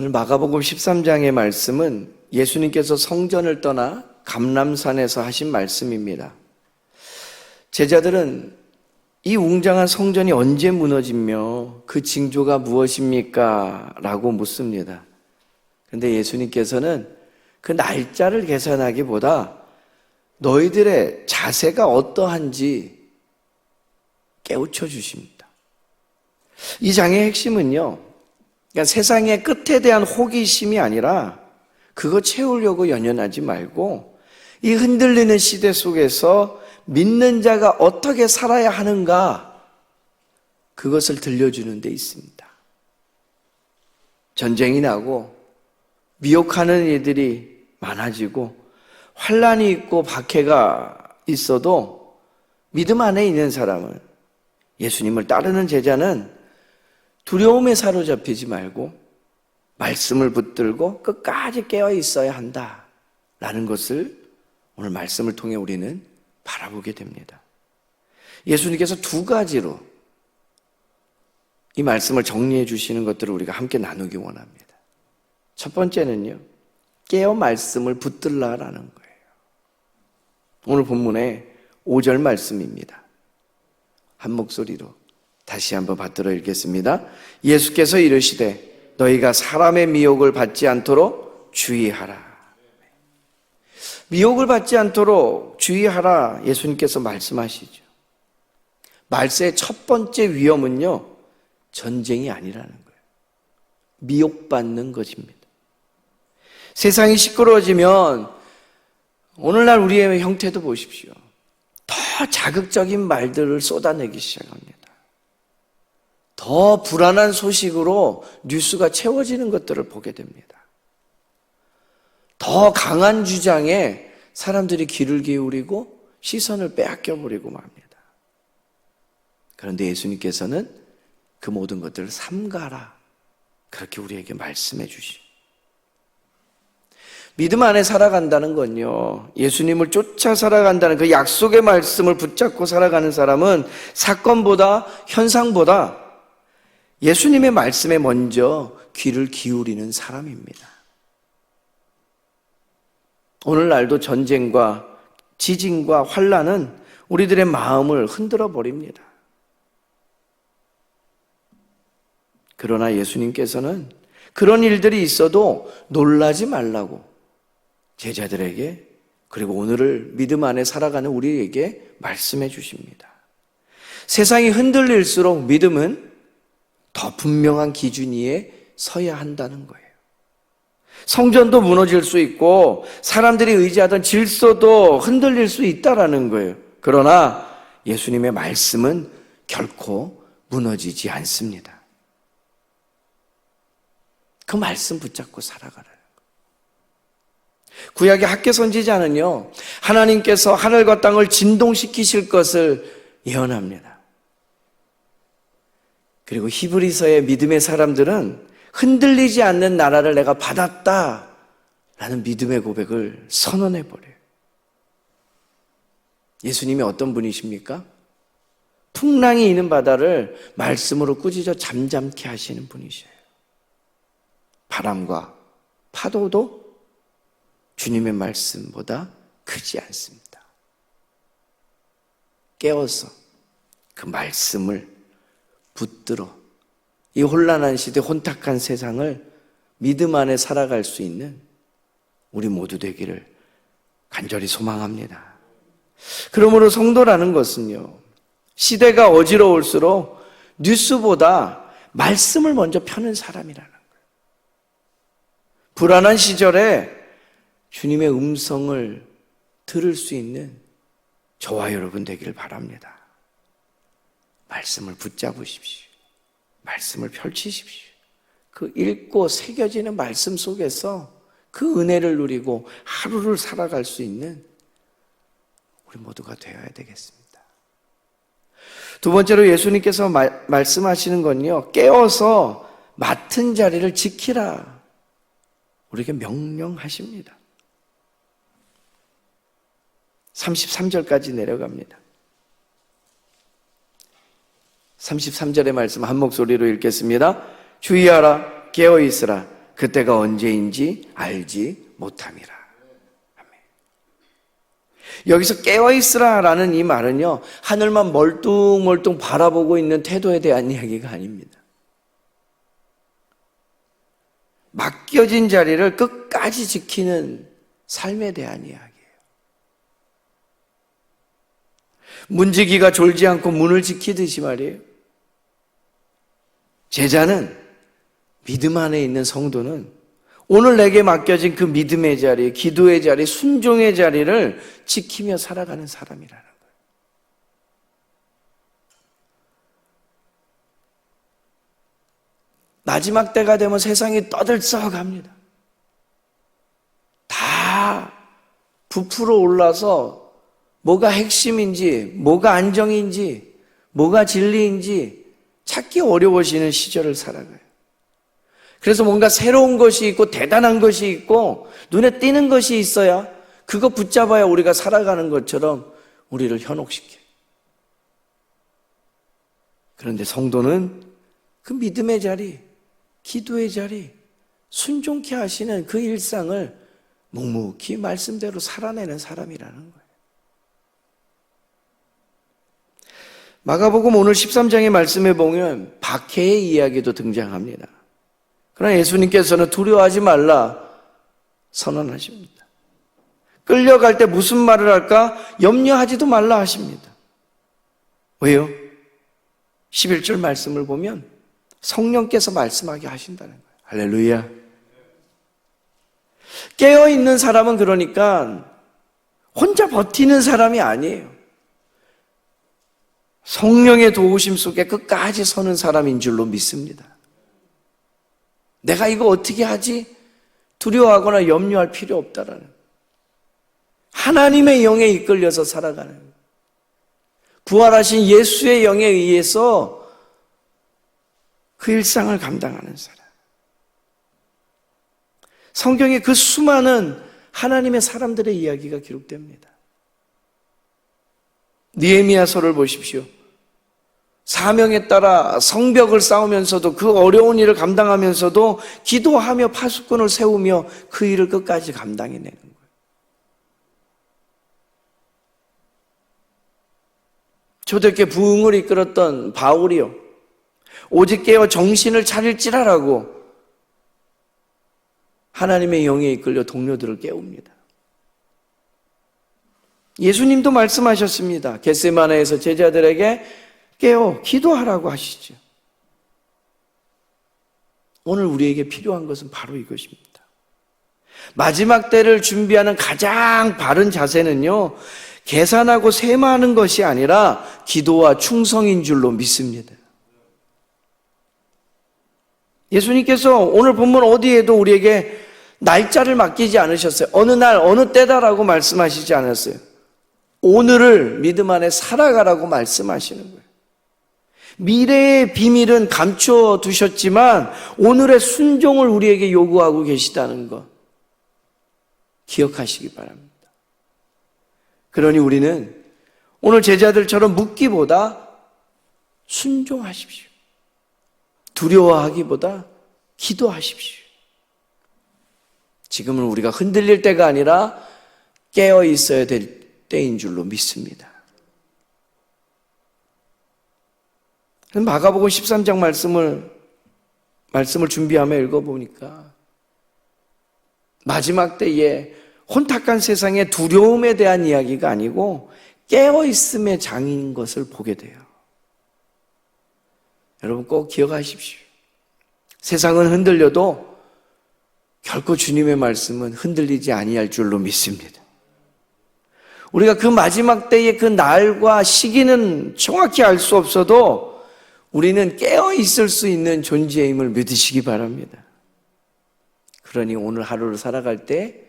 오늘 마가복음 13장의 말씀은 예수님께서 성전을 떠나 감람산에서 하신 말씀입니다. 제자들은 이 웅장한 성전이 언제 무너지며 그 징조가 무엇입니까? 라고 묻습니다. 그런데 예수님께서는 그 날짜를 계산하기보다 너희들의 자세가 어떠한지 깨우쳐 주십니다. 이 장의 핵심은요, 그러니까 세상의 끝에 대한 호기심이 아니라 그거 채우려고 연연하지 말고 이 흔들리는 시대 속에서 믿는 자가 어떻게 살아야 하는가, 그것을 들려주는 데 있습니다. 전쟁이 나고 미혹하는 이들이 많아지고 환란이 있고 박해가 있어도 믿음 안에 있는 사람은, 예수님을 따르는 제자는 두려움에 사로잡히지 말고 말씀을 붙들고 끝까지 깨어 있어야 한다라는 것을 오늘 말씀을 통해 우리는 바라보게 됩니다. 예수님께서 두 가지로 이 말씀을 정리해 주시는 것들을 우리가 함께 나누기 원합니다. 첫 번째는요, 깨어 말씀을 붙들라라는 거예요. 오늘 본문의 5절 말씀입니다. 한 목소리로 다시 한번 받들어 읽겠습니다. 예수께서 이르시되 너희가 사람의 미혹을 받지 않도록 주의하라. 미혹을 받지 않도록 주의하라, 예수님께서 말씀하시죠. 말세의 첫 번째 위험은요, 전쟁이 아니라는 거예요. 미혹받는 것입니다. 세상이 시끄러워지면 오늘날 우리의 형태도 보십시오. 더 자극적인 말들을 쏟아내기 시작합니다. 더 불안한 소식으로 뉴스가 채워지는 것들을 보게 됩니다. 더 강한 주장에 사람들이 귀를 기울이고 시선을 빼앗겨버리고 맙니다. 그런데 예수님께서는 그 모든 것들을 삼가라, 그렇게 우리에게 말씀해 주시죠. 믿음 안에 살아간다는 건요, 예수님을 쫓아 살아간다는 그 약속의 말씀을 붙잡고 살아가는 사람은 사건보다 현상보다 예수님의 말씀에 먼저 귀를 기울이는 사람입니다. 오늘날도 전쟁과 지진과 환란은 우리들의 마음을 흔들어 버립니다. 그러나 예수님께서는 그런 일들이 있어도 놀라지 말라고 제자들에게, 그리고 오늘을 믿음 안에 살아가는 우리에게 말씀해 주십니다. 세상이 흔들릴수록 믿음은 더 분명한 기준 위에 서야 한다는 거예요. 성전도 무너질 수 있고 사람들이 의지하던 질서도 흔들릴 수 있다라는 거예요. 그러나 예수님의 말씀은 결코 무너지지 않습니다. 그 말씀 붙잡고 살아가라는 거예요. 구약의 학개 선지자는요, 하나님께서 하늘과 땅을 진동시키실 것을 예언합니다. 그리고 히브리서의 믿음의 사람들은 흔들리지 않는 나라를 내가 받았다라는 믿음의 고백을 선언해버려요. 예수님이 어떤 분이십니까? 풍랑이 있는 바다를 말씀으로 꾸짖어 잠잠케 하시는 분이셔요. 바람과 파도도 주님의 말씀보다 크지 않습니다. 깨어서 그 말씀을 붙들어 이 혼란한 시대, 혼탁한 세상을 믿음 안에 살아갈 수 있는 우리 모두 되기를 간절히 소망합니다. 그러므로 성도라는 것은요, 시대가 어지러울수록 뉴스보다 말씀을 먼저 펴는 사람이라는 거예요. 불안한 시절에 주님의 음성을 들을 수 있는 저와 여러분 되기를 바랍니다. 말씀을 붙잡으십시오. 말씀을 펼치십시오. 그 읽고 새겨지는 말씀 속에서 그 은혜를 누리고 하루를 살아갈 수 있는 우리 모두가 되어야 되겠습니다. 두 번째로 예수님께서 말씀하시는 건요, 깨어서 맡은 자리를 지키라, 우리에게 명령하십니다. 33절까지 내려갑니다. 33절의 말씀 한 목소리로 읽겠습니다. 주의하라, 깨어있으라. 그때가 언제인지 알지 못함이라. 아멘. 여기서 깨어있으라라는 이 말은요, 하늘만 멀뚱멀뚱 바라보고 있는 태도에 대한 이야기가 아닙니다. 맡겨진 자리를 끝까지 지키는 삶에 대한 이야기예요. 문지기가 졸지 않고 문을 지키듯이 말이에요. 제자는, 믿음 안에 있는 성도는 오늘 내게 맡겨진 그 믿음의 자리, 기도의 자리, 순종의 자리를 지키며 살아가는 사람이라는 거예요. 마지막 때가 되면 세상이 떠들썩합니다. 다 부풀어 올라서 뭐가 핵심인지, 뭐가 안정인지, 뭐가 진리인지 찾기 어려워지는 시절을 살아가요. 그래서 뭔가 새로운 것이 있고 대단한 것이 있고 눈에 띄는 것이 있어야, 그거 붙잡아야 우리가 살아가는 것처럼 우리를 현혹시켜요. 그런데 성도는 그 믿음의 자리, 기도의 자리, 순종케 하시는 그 일상을 묵묵히 말씀대로 살아내는 사람이라는 거예요. 마가복음 오늘 13장의 말씀에 보면 박해의 이야기도 등장합니다. 그러나 예수님께서는 두려워하지 말라 선언하십니다. 끌려갈 때 무슨 말을 할까 염려하지도 말라 하십니다. 왜요? 11절 말씀을 보면 성령께서 말씀하게 하신다는 거예요. 할렐루야. 깨어있는 사람은 그러니까 혼자 버티는 사람이 아니에요. 성령의 도우심 속에 끝까지 서는 사람인 줄로 믿습니다. 내가 이거 어떻게 하지? 두려워하거나 염려할 필요 없다라는, 하나님의 영에 이끌려서 살아가는, 부활하신 예수의 영에 의해서 그 일상을 감당하는 사람. 성경에 그 수많은 하나님의 사람들의 이야기가 기록됩니다. 느헤미야서를 보십시오. 사명에 따라 성벽을 쌓으면서도, 그 어려운 일을 감당하면서도 기도하며 파수꾼을 세우며 그 일을 끝까지 감당해내는 거예요. 초대교회 부흥을 이끌었던 바울이요, 오직 깨어 정신을 차릴지라라고 하나님의 영에 이끌려 동료들을 깨웁니다. 예수님도 말씀하셨습니다. 겟세마네에서 제자들에게 깨어 기도하라고 하시죠. 오늘 우리에게 필요한 것은 바로 이것입니다. 마지막 때를 준비하는 가장 바른 자세는요, 계산하고 세마하는 것이 아니라 기도와 충성인 줄로 믿습니다. 예수님께서 오늘 본문 어디에도 우리에게 날짜를 맡기지 않으셨어요. 어느 날 어느 때다라고 말씀하시지 않았어요. 오늘을 믿음 안에 살아가라고 말씀하시는 거예요. 미래의 비밀은 감춰 두셨지만 오늘의 순종을 우리에게 요구하고 계시다는 것 기억하시기 바랍니다. 그러니 우리는 오늘 제자들처럼 묻기보다 순종하십시오. 두려워하기보다 기도하십시오. 지금은 우리가 흔들릴 때가 아니라 깨어 있어야 될 때인 줄로 믿습니다. 마가복음 13장 말씀을 준비하며 읽어보니까 마지막 때에 혼탁한 세상의 두려움에 대한 이야기가 아니고 깨어있음의 장인 것을 보게 돼요. 여러분 꼭 기억하십시오. 세상은 흔들려도 결코 주님의 말씀은 흔들리지 아니할 줄로 믿습니다. 우리가 그 마지막 때의 그 날과 시기는 정확히 알 수 없어도 우리는 깨어 있을 수 있는 존재임을 믿으시기 바랍니다. 그러니 오늘 하루를 살아갈 때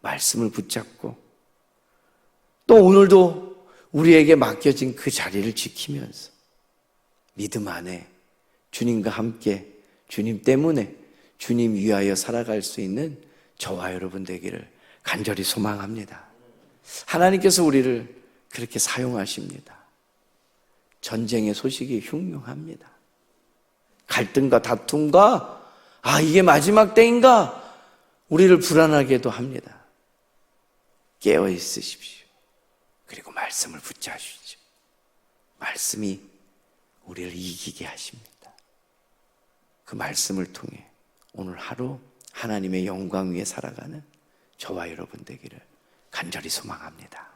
말씀을 붙잡고 또 오늘도 우리에게 맡겨진 그 자리를 지키면서 믿음 안에 주님과 함께, 주님 때문에, 주님 위하여 살아갈 수 있는 저와 여러분 되기를 간절히 소망합니다. 하나님께서 우리를 그렇게 사용하십니다. 전쟁의 소식이 흉흉합니다. 갈등과 다툼과 아, 이게 마지막 때인가? 우리를 불안하게도 합니다. 깨어 있으십시오. 그리고 말씀을 붙잡으시죠. 말씀이 우리를 이기게 하십니다. 그 말씀을 통해 오늘 하루 하나님의 영광 위에 살아가는 저와 여러분 되기를 간절히 소망합니다.